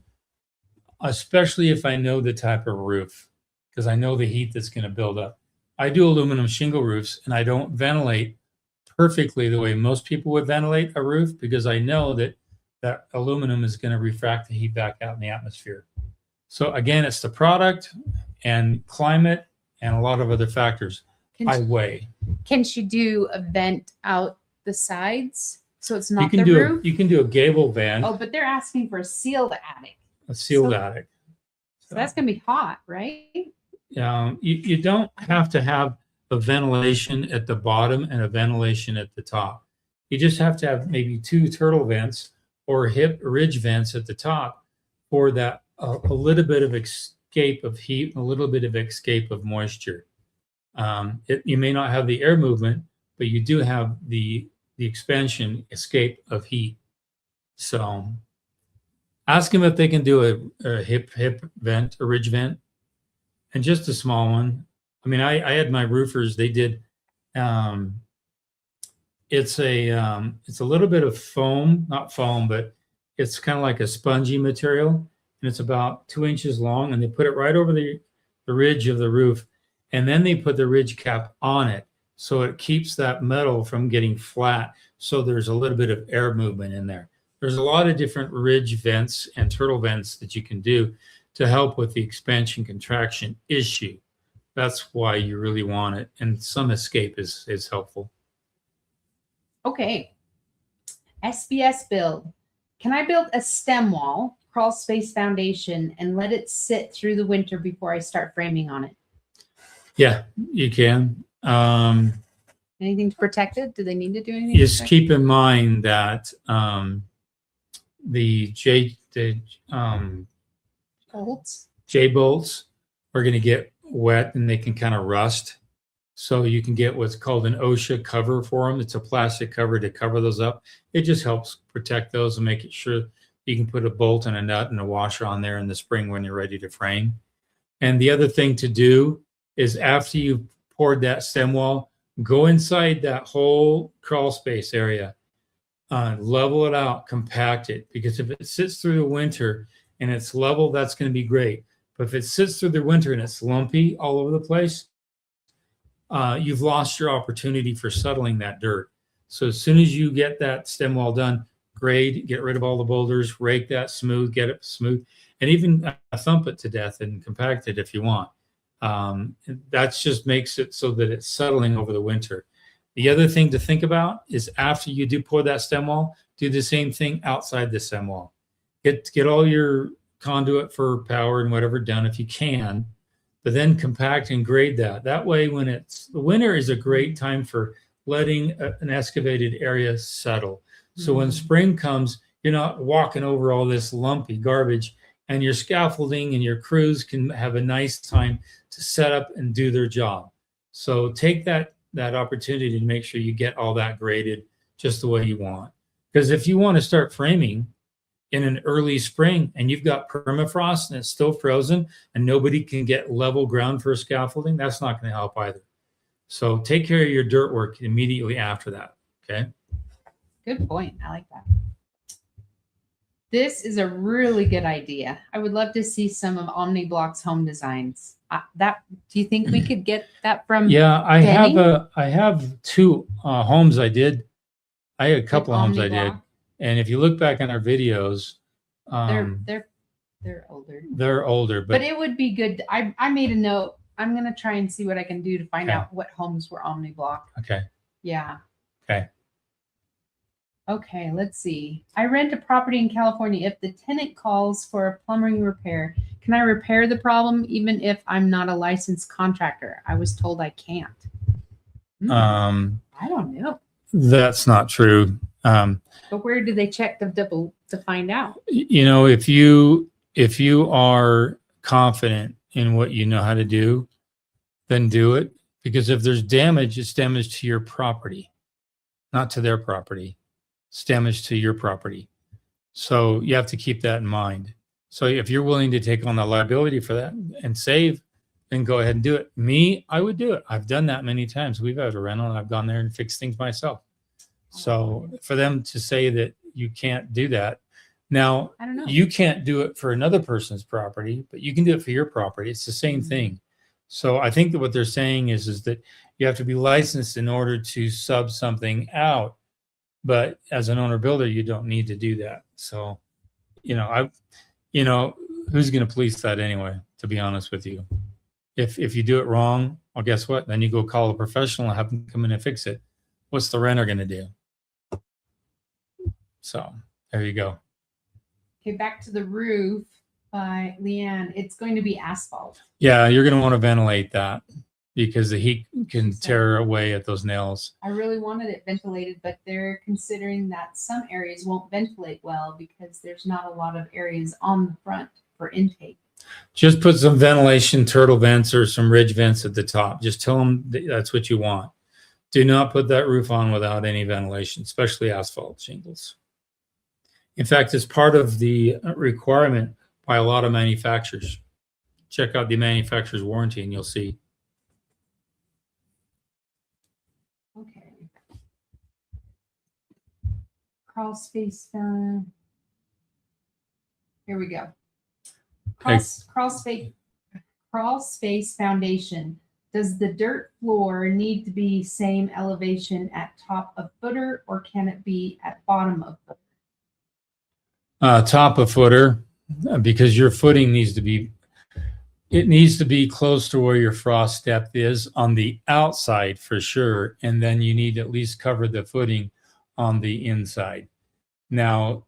especially if I know the type of roof, because I know the heat that's going to build up. I do aluminum shingle roofs, and I don't ventilate perfectly the way most people would ventilate a roof, because I know that aluminum is going to refract the heat back out in the atmosphere. So again, it's the product and climate and a lot of other factors I weigh. Can she do a vent out the sides so it's not You can the roof? you can do a gable vent, Oh, but they're asking for a sealed attic. a sealed so- attic. So that's going to be hot, right? You don't have to have a ventilation at the bottom and a ventilation at the top. You just have to have maybe 2 turtle vents or hip ridge vents at the top for that a little bit of escape of heat, a little bit of escape of moisture. You may not have the air movement, but you do have the expansion escape of heat. So ask them if they can do a hip vent, a ridge vent, and just a small one. I mean, I had my roofers, they did, it's a little bit of foam, not foam, but it's kind of like a spongy material, and it's about 2 inches long, and they put it right over the ridge of the roof, and then they put the ridge cap on it, so it keeps that metal from getting flat, so there's a little bit of air movement in there. There's a lot of different ridge vents and turtle vents that you can do to help with the expansion contraction issue. That's why you really want it, and some escape is helpful. Okay. SBS build. Can I build a stem wall, crawl space foundation, and let it sit through the winter before I start framing on it? Yeah, you can. Anything to protect it? Do they need to do anything? Just keep in mind that the Bolts? J bolts are going to get wet and they can kind of rust. So you can get what's called an OSHA cover for them. It's a plastic cover to cover those up. It just helps protect those and make it sure you can put a bolt and a nut and a washer on there in the spring when you're ready to frame. And the other thing to do is after you've poured that stem wall, go inside that whole crawl space area, level it out, compact it, because if it sits through the winter and it's level, that's going to be great. But if it sits through the winter and it's lumpy all over the place, you've lost your opportunity for settling that dirt. So as soon as you get that stem wall done, grade, get rid of all the boulders, rake that smooth, get it smooth, and even thump it to death and compact it if you want. That just makes it so that it's settling over the winter. The other thing to think about is after you do pour that stem wall, do the same thing outside the stem wall. Get all your conduit for power and whatever done if you can, but then compact and grade that. That way, when the winter is a great time for letting an excavated area settle. So when spring comes, you're not walking over all this lumpy garbage, and your scaffolding and your crews can have a nice time to set up and do their job. So take that opportunity to make sure you get all that graded just the way you want. Because if you want to start framing in an early spring and you've got permafrost and it's still frozen and nobody can get level ground for scaffolding, that's not going to help either. So take care of your dirt work immediately after that. Okay. Good point. I like that. This is a really good idea. I would love to see some of OmniBlock's home designs. Do you think we could get that from? Yeah, I Benny? have two homes I did. I had a couple of homes I did, OmniBlock? and if you look back on our videos, They're older. they're older, But it would be good. I made a note. I'm gonna try and see what I can do to find Okay. out what homes were OmniBlock. okay. Yeah. Okay. Okay, let's see. I rent a property in California. If the tenant calls for a plumbing repair, can I repair the problem even if I'm not a licensed contractor? I was told I can't. I don't know. That's not true. But where do they check to find out? You know, if you are confident in what you know how to do, then do it. Because if there's damage, it's damage to your property, not to their property. It's damage to your property. So you have to keep that in mind. So if you're willing to take on the liability for that and save, then go ahead and do it. Me, I would do it. I've done that many times. We've had a rental and I've gone there and fixed things myself. So for them to say that you can't do that, now I don't know. you can't do it for another person's property, but you can do it for your property. It's the same thing. So I think that what they're saying is that you have to be licensed in order to sub something out. But as an owner builder, you don't need to do that. So, who's going to police that anyway, to be honest with you? If you do it wrong, well, guess what? Then you go call a professional and have them come in and fix it. What's the renter going to do? So there you go. Okay, back to the roof by Leanne. It's going to be asphalt. Yeah, you're going to want to ventilate that because the heat can tear away at those nails. I really wanted it ventilated, but they're considering that some areas won't ventilate well because there's not a lot of areas on the front for intake. Just put some ventilation turtle vents or some ridge vents at the top. Just tell them that's what you want. Do not put that roof on without any ventilation, especially asphalt shingles. In fact, it's part of the requirement by a lot of manufacturers. Check out the manufacturer's warranty and you'll see. Okay. Crawl space. Here we go. Crawl space foundation. Does the dirt floor need to be same elevation at top of footer, or can it be at bottom of footer? Top of footer, because your footing needs to be close to where your frost depth is on the outside for sure. And then you need to at least cover the footing on the inside. Now,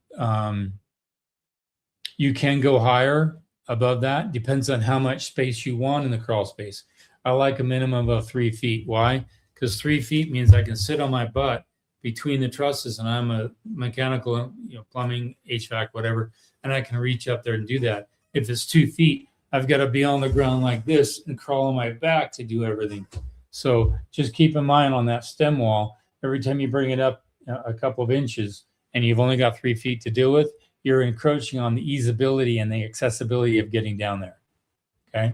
you can go higher above that. Depends on how much space you want in the crawl space. I like a minimum of 3 feet. Why? Because 3 feet means I can sit on my butt between the trusses, and I'm a mechanical, plumbing, HVAC, whatever, and I can reach up there and do that. If it's 2 feet, I've got to be on the ground like this and crawl on my back to do everything. So just keep in mind on that stem wall, every time you bring it up a couple of inches and you've only got 3 feet to deal with, you're encroaching on the easeability and the accessibility of getting down there. Okay.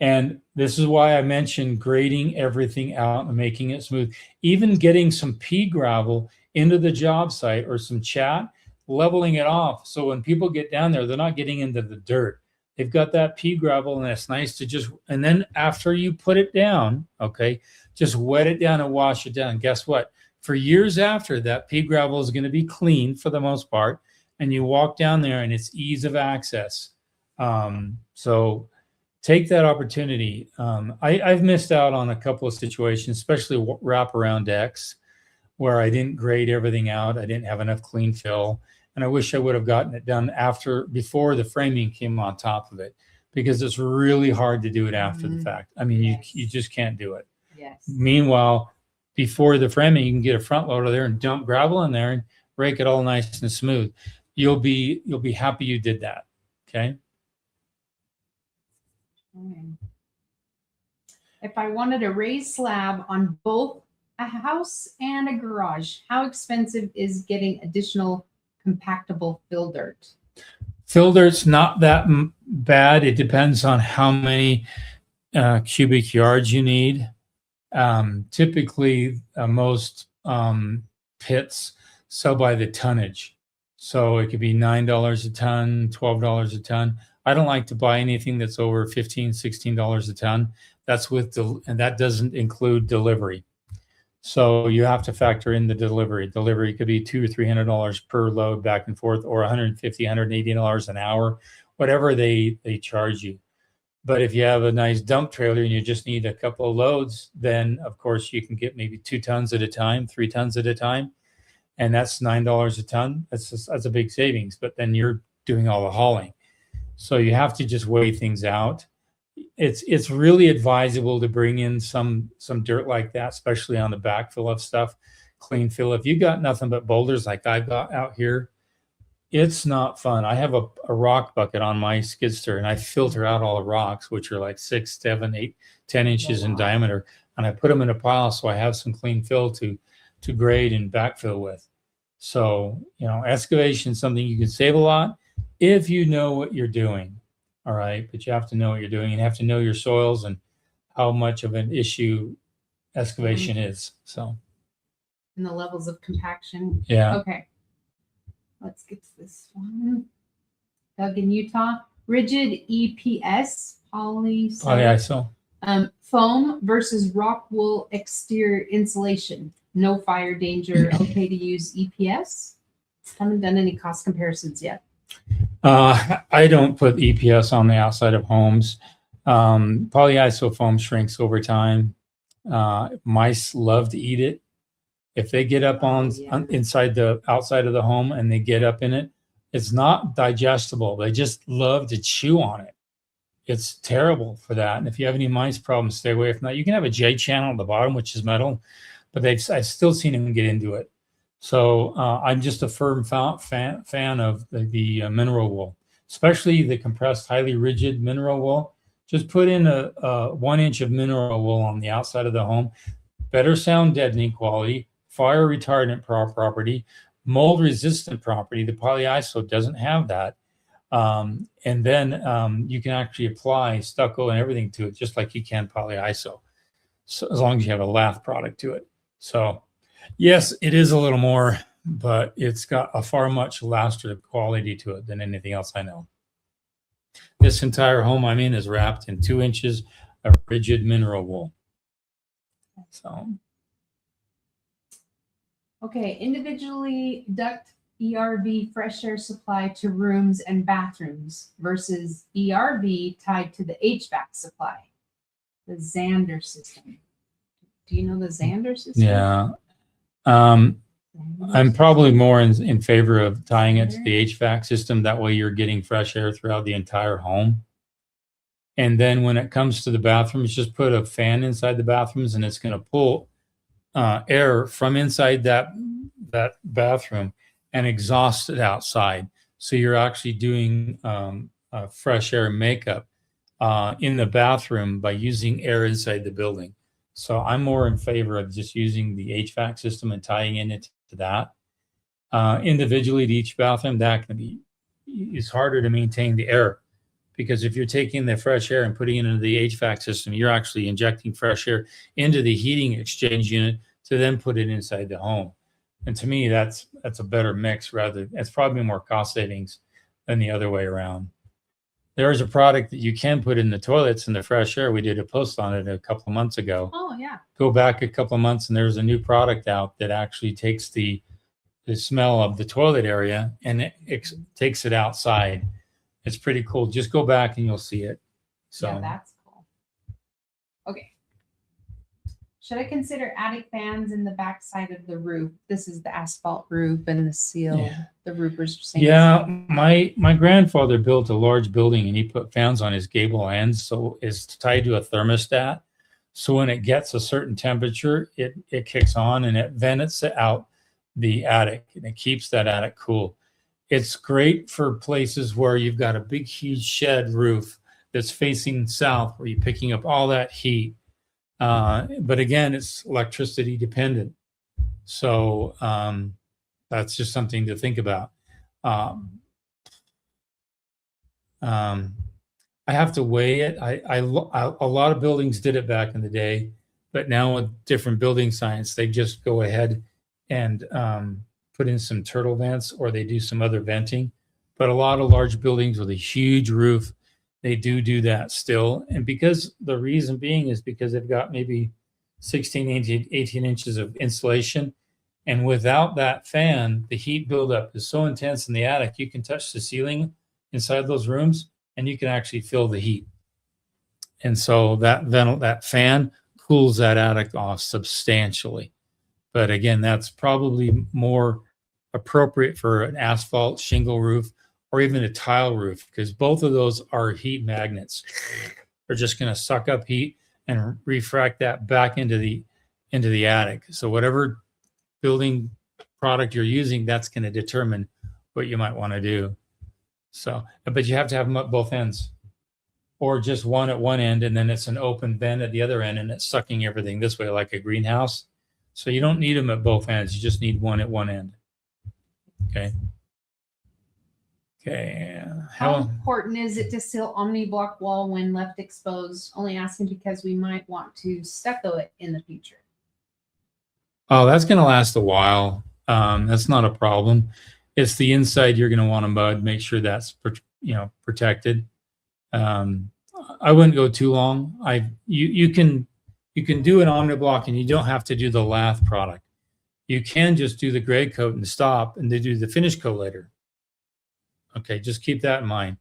And this is why I mentioned grading everything out and making it smooth. Even getting some pea gravel into the job site or some chat, leveling it off. So when people get down there, they're not getting into the dirt. They've got that pea gravel, and it's nice to just, and then after you put it down, okay, just wet it down and wash it down. Guess what? For years after, that pea gravel is going to be clean for the most part. And you walk down there and it's ease of access. So take that opportunity. I've missed out on a couple of situations, especially wraparound decks, where I didn't grade everything out. I didn't have enough clean fill. And I wish I would have gotten it done before the framing came on top of it, because it's really hard to do it after the fact. I mean, Yes. you just can't do it. Yes. Meanwhile, before the framing, you can get a front loader there and dump gravel in there and rake it all nice and smooth. You'll be happy you did that. Okay. If I wanted a raised slab on both a house and a garage, how expensive is getting additional compactable fill dirt? Fill dirt's not that bad. It depends on how many cubic yards you need. Typically, most pits sell by the tonnage. So it could be $9 a ton, $12 a ton. I don't like to buy anything that's over $15, $16 a ton. That's and that doesn't include delivery. So you have to factor in the delivery. Delivery could be $200 or $300 per load back and forth, or $150, $180 an hour, whatever they charge you. But if you have a nice dump trailer and you just need a couple of loads, then of course you can get maybe 2 tons at a time, 3 tons at a time, and that's $9 a ton. That's a big savings. But then you're doing all the hauling, so you have to just weigh things out. It's really advisable to bring in some dirt like that, especially on the backfill of stuff, clean fill. If you got nothing but boulders like I got out here, it's not fun. I have a rock bucket on my skid steer, and I filter out all the rocks, which are like 6, 7, 8, 10 inches in diameter, and I put them in a pile so I have some clean fill to grade and backfill with. So, excavation is something you can save a lot if you know what you're doing. All right, but you have to know what you're doing, and you have to know your soils and how much of an issue excavation is. So, and the levels of compaction. Yeah. Okay. Let's get to this one. Doug in Utah. Rigid EPS polyiso. Foam versus rock wool exterior insulation. No fire danger. Okay to use EPS. Haven't done any cost comparisons yet. I don't put EPS on the outside of homes. Polyiso foam shrinks over time. Mice love to eat it. If they get up inside the outside of the home and they get up in it, it's not digestible. They just love to chew on it. It's terrible for that. And if you have any mice problems, stay away from that. You can have a J channel at the bottom, which is metal, but I've still seen them get into it. So I'm just a firm fan of the mineral wool, especially the compressed, highly rigid mineral wool. Just put in a 1 inch of mineral wool on the outside of the home. Better sound deadening quality, fire retardant property, mold resistant property. The polyiso doesn't have that. And then you can actually apply stucco and everything to it, just like you can polyiso. So as long as you have a lath product to it. So yes, it is a little more, but it's got a far much lasting quality to it than anything else I know. This entire home I'm in is wrapped in 2 inches of rigid mineral wool. So. Okay, individually duct ERV fresh air supply to rooms and bathrooms versus ERV tied to the HVAC supply. The Xander system. Do you know the Xander system? Yeah. I'm probably more in favor of tying it to the HVAC system. That way you're getting fresh air throughout the entire home. And then when it comes to the bathrooms, just put a fan inside the bathrooms and it's going to pull air from inside that bathroom and exhaust it outside. So you're actually doing fresh air makeup in the bathroom by using air inside the building. So I'm more in favor of just using the HVAC system and tying in it to that. Individually to each bathroom, that can be, it's harder to maintain the air, because if you're taking the fresh air and putting it into the HVAC system, you're actually injecting fresh air into the heating exchange unit to then put it inside the home. And to me, that's a better mix. It's probably more cost savings than the other way around. There is a product that you can put in the toilets in the fresh air. We did a post on it a couple of months ago. Oh, yeah. Go back a couple of months and there's a new product out that actually takes the smell of the toilet area and it takes it outside. It's pretty cool. Just go back and you'll see it. So yeah, that's cool. Okay. Should I consider attic fans in the back side of the roof? This is the asphalt roof and the seal. Yeah. The roofers are saying. Yeah, my grandfather built a large building and he put fans on his gable ends, so it's tied to a thermostat. So when it gets a certain temperature, it kicks on and it vents out the attic and it keeps that attic cool. It's great for places where you've got a big, huge shed roof that's facing south, where you're picking up all that heat. But again, it's electricity dependent. So that's just something to think about. I have to weigh it. A lot of buildings did it back in the day, but now with different building science, they just go ahead and put in some turtle vents, or they do some other venting. But a lot of large buildings with a huge roof, they do that still. And because the reason being is because they've got maybe 16, 18 inches of insulation. And without that fan, the heat buildup is so intense in the attic, you can touch the ceiling inside those rooms and you can actually feel the heat. And so that fan cools that attic off substantially. But again, that's probably more appropriate for an asphalt shingle roof or even a tile roof, because both of those are heat magnets. They're just going to suck up heat and refract that back into the attic. So whatever building product you're using, that's going to determine what you might want to do. So, but you have to have them at both ends, or just one at one end and then it's an open vent at the other end and it's sucking everything this way like a greenhouse. So you don't need them at both ends. You just need one at one end. Okay. Okay. How important is it to seal omni-block wall when left exposed? Only asking because we might want to stucco it in the future. Oh, that's going to last a while. That's not a problem. It's the inside you're going to want to mud. Make sure that's protected. I wouldn't go too long. You can do an omni-block and you don't have to do the lath product. You can just do the gray coat and stop, and they do the finish coat later. Okay, just keep that in mind.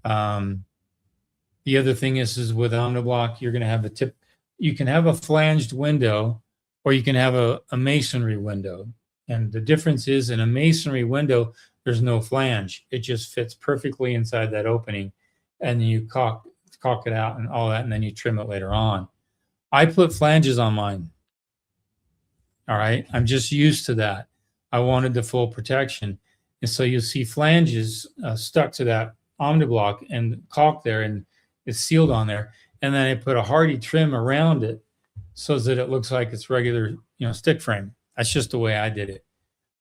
The other thing is with omni-block, you're going to have a tip. You can have a flanged window, or you can have a masonry window. And the difference is, in a masonry window, there's no flange. It just fits perfectly inside that opening, and you caulk it out and all that, and then you trim it later on. I put flanges on mine. All right, I'm just used to that. I wanted the full protection. And so you'll see flanges stuck to that omni-block and caulk there, and it's sealed on there. And then I put a hardy trim around it so that it looks like it's regular, stick frame. That's just the way I did it.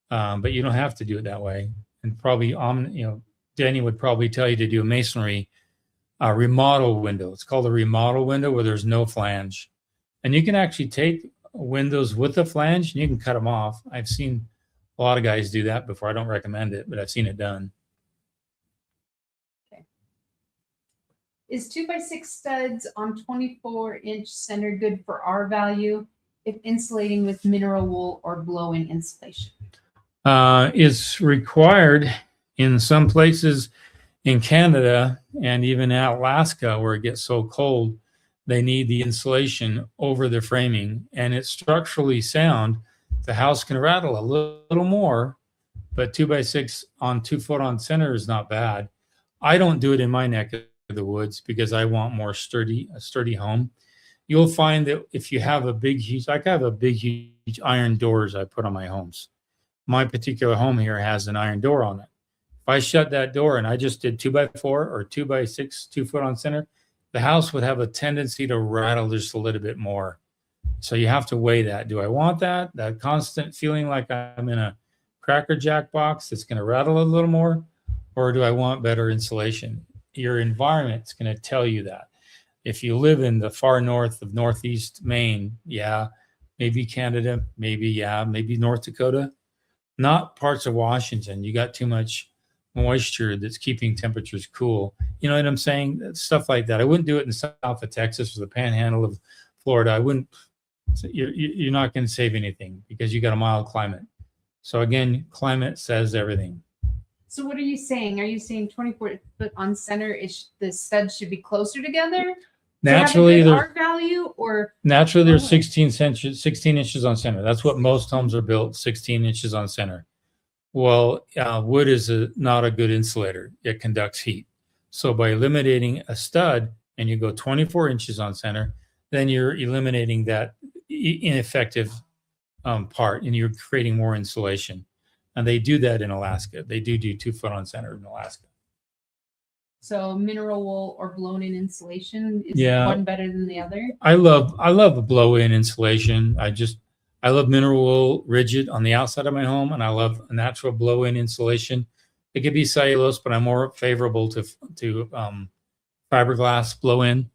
But you don't have to do it that way. And probably, Danny would probably tell you to do a masonry remodel window. It's called a remodel window where there's no flange. And you can actually take windows with a flange and you can cut them off. I've seen a lot of guys do that before. I don't recommend it, but I've seen it done. Okay. Is 2x6 studs on 24-inch center good for our value if insulating with mineral wool or blow-in insulation? It's required in some places in Canada and even in Alaska where it gets so cold. They need the insulation over the framing, and it's structurally sound. The house can rattle a little more, but 2x6 on 2 foot on center is not bad. I don't do it in my neck of the woods because I want more a sturdy home. You'll find that if you have I have a big, huge iron doors I put on my homes. My particular home here has an iron door on it. If I shut that door and I just did 2x4 or 2x6, 2 foot on center, the house would have a tendency to rattle just a little bit more. So you have to weigh that. Do I want that constant feeling like I'm in a Cracker Jack box that's going to rattle a little more? Or do I want better insulation? Your environment's going to tell you that. If you live in the far north of Northeast Maine, yeah, maybe Canada, maybe North Dakota, not parts of Washington. You got too much moisture that's keeping temperatures cool. You know what I'm saying? Stuff like that. I wouldn't do it in the south of Texas or the panhandle of Florida. I wouldn't. You're not going to save anything because you got a mild climate. So again, climate says everything. So what are you saying? Are you saying 24 foot on center the studs should be closer together? Naturally, R value, or naturally there's 16 inches on center. That's what most homes are built, 16 inches on center. Well, wood is not a good insulator. It conducts heat. So by eliminating a stud and you go 24 inches on center, then you're eliminating that ineffective part and you're creating more insulation. And they do that in Alaska. They do 2 foot on center in Alaska. So mineral wool or blown-in insulation, is one better than the other? I love a blow-in insulation. I love mineral wool rigid on the outside of my home, and I love a natural blow-in insulation. It could be cellulose, but I'm more favorable to fiberglass blow-in.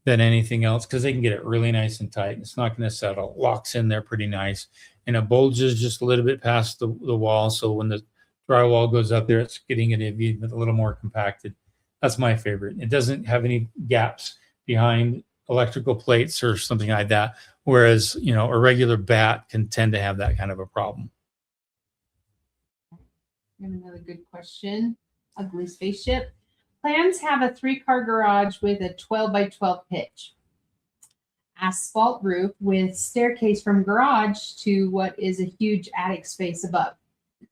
than anything else because they can get it really nice and tight. It's not going to settle. Locks in there pretty nice. And it bulges just a little bit past the wall. So when the drywall goes up there, it's getting it even a little more compacted. That's my favorite. It doesn't have any gaps behind electrical plates or something like that. Whereas, you know, a regular bat can tend to have that kind of a problem. Another good question. Ugly spaceship. Plans have a 3-car garage with a 12 by 12 pitch. Asphalt roof with staircase from garage to what is a huge attic space above.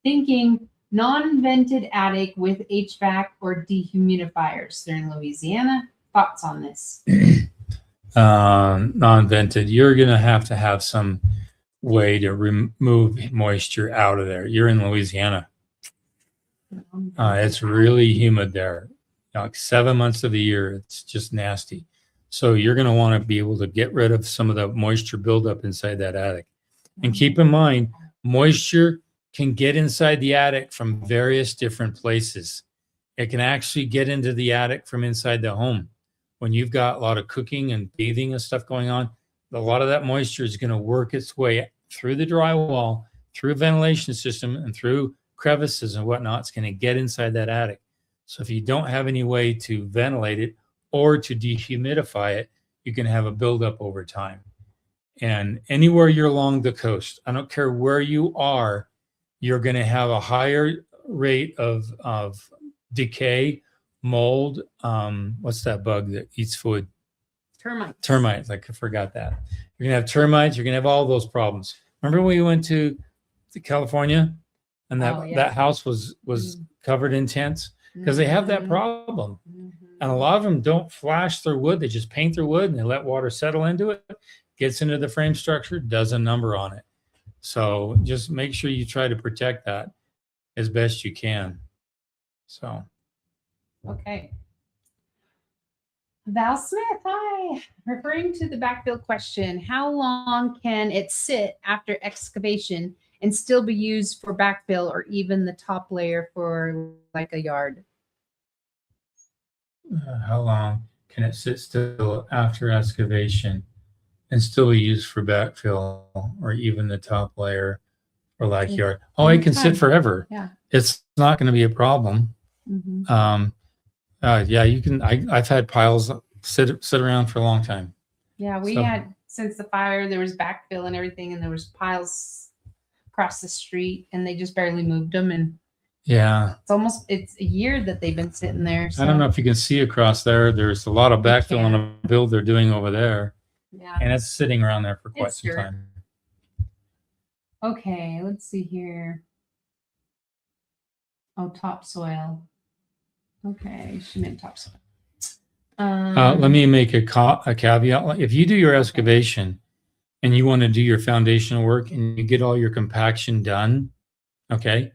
Thinking non-vented attic with HVAC or dehumidifiers. They're in Louisiana. Thoughts on this? Non-vented. You're going to have some way to remove moisture out of there. You're in Louisiana. It's really humid there. Like 7 months of the year, it's just nasty. So you're going to want to be able to get rid of some of the moisture buildup inside that attic. And keep in mind, moisture can get inside the attic from various different places. It can actually get into the attic from inside the home. When you've got a lot of cooking and bathing and stuff going on, a lot of that moisture is going to work its way through the drywall, through a ventilation system, and through crevices and whatnot. It's going to get inside that attic. So if you don't have any way to ventilate it or to dehumidify it, you can have a buildup over time. And anywhere you're along the coast, I don't care where you are, you're going to have a higher rate of decay, mold. What's that bug that eats food? Termites. Termites. I forgot that. You're going to have termites. You're going to have all those problems. Remember when we went to California and that house was covered in tents? Because they have that problem. And a lot of them don't flash their wood. They just paint their wood and they let water settle into it, gets into the frame structure, does a number on it. So just make sure you try to protect that as best you can. So. Okay. Val Smith, hi. Referring to the backfill question, how long can it sit after excavation and still be used for backfill or even the top layer for like a yard? How long can it sit still after excavation and still be used for backfill or even the top layer or like yard? Oh, it can sit forever. Yeah. It's not going to be a problem. Yeah, you can. I've had piles sit around for a long time. Yeah, we had, since the fire, there was backfill and everything, and there was piles across the street, and they just barely moved them. And yeah, it's a year that they've been sitting there. So. I don't know if you can see across there. There's a lot of backfill on a build they're doing over there. Yeah, and it's sitting around there for quite some time. Okay, let's see here. Oh, topsoil. Okay, she meant topsoil. Let me make a caveat. If you do your excavation and you want to do your foundational work and you get all your compaction done, okay,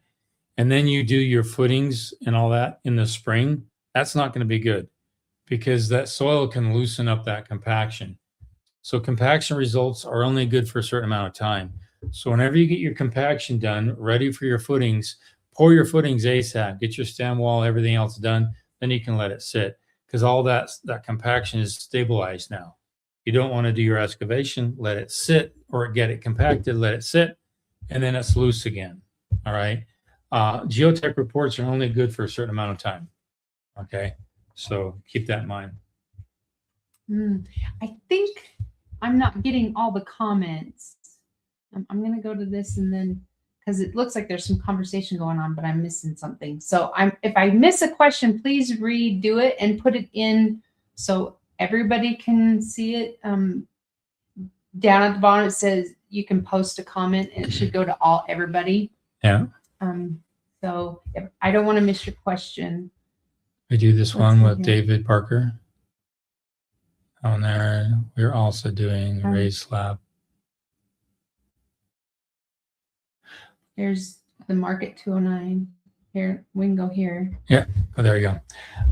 and then you do your footings and all that in the spring, that's not going to be good because that soil can loosen up that compaction. So compaction results are only good for a certain amount of time. So whenever you get your compaction done, ready for your footings, pour your footings ASAP, get your stem wall, everything else done, then you can let it sit because all that compaction is stabilized now. You don't want to do your excavation, let it sit or get it compacted, let it sit, and then it's loose again. All right. Geotech reports are only good for a certain amount of time. Okay. So keep that in mind. I think I'm not getting all the comments. I'm going to go to this and then, because it looks like there's some conversation going on, but I'm missing something. So if I miss a question, please redo it and put it in so everybody can see it. Down at the bottom, it says you can post a comment and it should go to everybody. Yeah. So I don't want to miss your question. We do this one with David Parker. On there, we're also doing raised slab. There's the Market 209. Here, we can go here. Yeah, oh, there you go.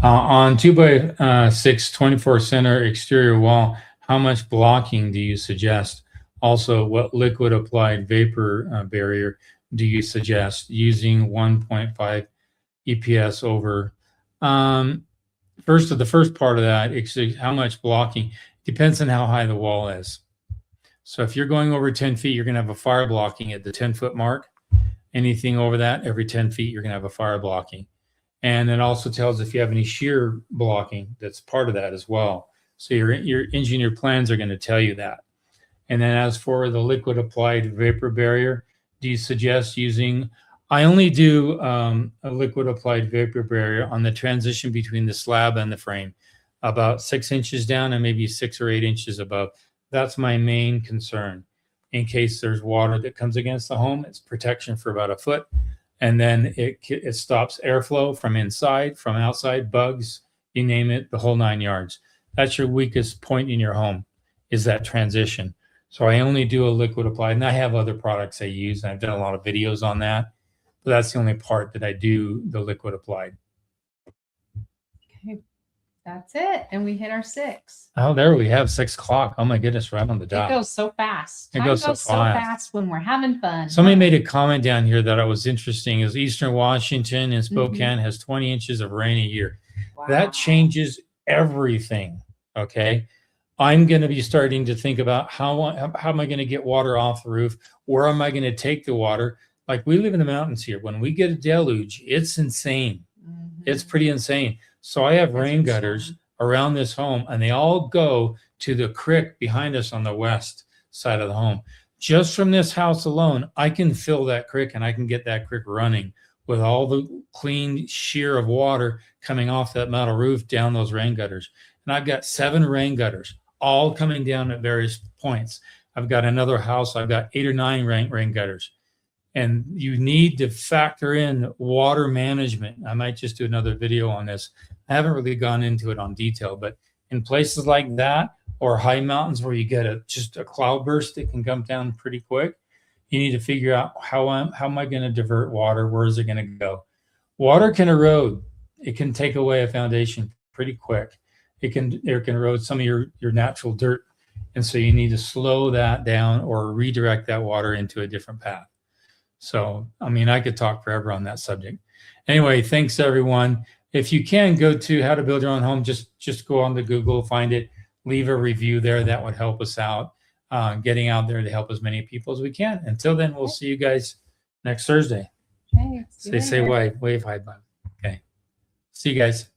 On 2x6 24 center exterior wall, how much blocking do you suggest? Also, what liquid applied vapor barrier do you suggest using 1.5 EPS over? The first part of that, how much blocking? Depends on how high the wall is. So if you're going over 10 feet, you're going to have a fire blocking at the 10-foot mark. Anything over that, every 10 feet, you're going to have a fire blocking. And it also tells if you have any shear blocking, that's part of that as well. So your engineer plans are going to tell you that. And then as for the liquid applied vapor barrier, do you suggest using, I only do a liquid applied vapor barrier on the transition between the slab and the frame, about 6 inches down and maybe 6 or 8 inches above. That's my main concern. In case there's water that comes against the home, it's protection for about a foot. And then it stops airflow from inside, from outside, bugs, you name it, the whole 9 yards. That's your weakest point in your home, is that transition. So I only do a liquid applied, and I have other products I use, and I've done a lot of videos on that. But that's the only part that I do the liquid applied. Okay, that's it. And we hit our 6. Oh, there we have 6 o'clock. Oh my goodness, right on the dot. It goes so fast. It Time goes so fast when we're having fun. Somebody made a comment down here that I was interesting, is Eastern Washington and Spokane has 20 inches of rain a year. Wow. That changes everything. Okay. I'm going to be starting to think about how am I going to get water off the roof? Where am I going to take the water? Like, we live in the mountains here. When we get a deluge, it's insane. It's pretty insane. So I have rain gutters around this home, and they all go to the creek behind us on the west side of the home. Just from this house alone, I can fill that creek, and I can get that creek running with all the clean shear of water coming off that metal roof down those rain gutters. And I've got 7 rain gutters, all coming down at various points. I've got another house, I've got 8 or 9 rain gutters. And you need to factor in water management. I might just do another video on this. I haven't really gone into it on detail, but in places like that, or high mountains where you get just a cloudburst that can come down pretty quick, you need to figure out how am I going to divert water? Where is it going to go? Water can erode. It can take away a foundation pretty quick. It can erode some of your natural dirt. And so you need to slow that down or redirect that water into a different path. So, I mean, I could talk forever on that subject. Anyway, thanks everyone. If you can go to How to Build Your Own Home, just go on to Google, find it, leave a review there. That would help us out, getting out there to help as many people as we can. Until then, we'll see you guys next Thursday. Okay, Say wave high five. Okay. See you guys.